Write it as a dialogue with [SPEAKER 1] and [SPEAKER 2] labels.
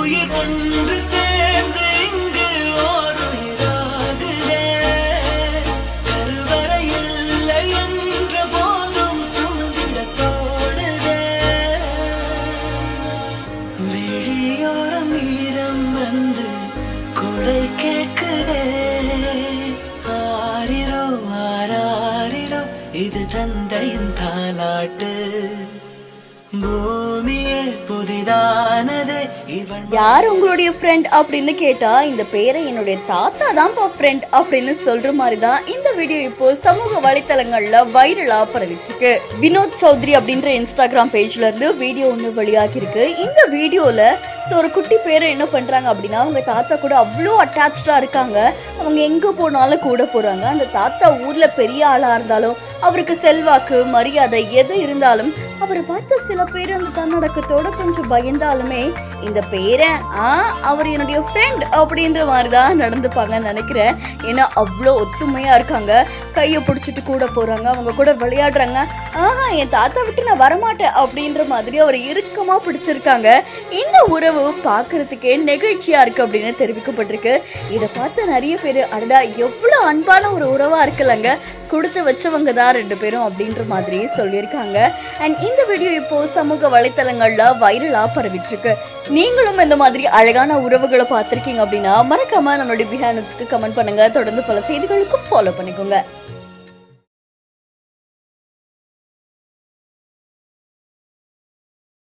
[SPEAKER 1] உயிர் ஒன்று சேர்ந்து இங்கு ஓர் உயிராகுதே. கருவறை இல்லை என்ற போதும் சுமந்திட தோடுதே. விழியோரம் ஈரம் வந்து கொடை கேட்குதே. ஆரிரோ ஆராரிரோ இது தந்தையின் தாலாட்டு. பூமியே புதிதானதே.
[SPEAKER 2] யார் உங்களுடைய ஃப்ரெண்ட் அப்படின்னு கேட்டா இந்த பேரை என்னுடைய தாத்தா தான் ஃப்ரெண்ட் அப்படின்னு சொல்ற மாதிரி தான் இந்த வீடியோ இப்போ சமூக வலைத்தளங்கள்ல வைரலா பரவிட்டு இருக்கு. வினோத் சௌத்ரி அப்படின்ற இன்ஸ்டாகிராம் பேஜ்ல இருந்து வீடியோ ஒன்று வெளியாகி இருக்கு. இந்த வீடியோல ஒரு குட்டி பேரை என்ன பண்றாங்க அப்படின்னா அவங்க தாத்தா கூட அவ்வளோ அட்டாச்சா இருக்காங்க. அவங்க எங்க போனாலும் கூட போறாங்க. அந்த தாத்தா ஊர்ல பெரிய ஆளா இருந்தாலும் அவருக்கு செல்வாக்கு மரியாதை எது இருந்தாலும் அவரை பார்த்து சில பேர் அந்த தன்னடக்கத்தோட கொஞ்சம் பயந்தாலுமே இந்த பேரை அவர் என்னுடைய ஃப்ரெண்ட் அப்படின்ற மாதிரிதான் நடந்துப்பாங்கன்னு நினைக்கிறேன். ஏன்னா அவ்வளோ ஒத்துமையா இருக்காங்க. கையை பிடிச்சிட்டு கூட போறாங்க, அவங்க கூட விளையாடுறாங்க. என் தாத்தா விட்டு நான் வரமாட்டேன் அப்படின்ற மாதிரி அவர் இறுக்கமா பிடிச்சிருக்காங்க. இந்த உறவு பார்க்கறதுக்கே நெகிழ்ச்சியா இருக்கு அப்படின்னு தெரிவிக்கப்பட்டிருக்கு. இதை பார்த்து நிறைய பேர் அடடா எவ்வளோ அன்பான ஒரு உறவா இருக்குல்லங்க, கொடுத்து வச்சவங்க தான் ரெண்டு பேரும் அப்படின்ற மாதிரி சொல்லியிருக்காங்க. அண்ட் இந்த வீடியோ இப்போ சமூக வலைத்தளங்கள்ல வைரலா பரவிட்டு இருக்கு. நீங்களும் இந்த மாதிரி அழகான உறவுகளை பார்த்திருக்கீங்க அப்படின்னா மறக்காம நம்மளுடைய பிஹைண்ட் கமெண்ட் பண்ணுங்க. தொடர்ந்து பல செய்திகளுக்கும் ஃபாலோ பண்ணிக்கோங்க.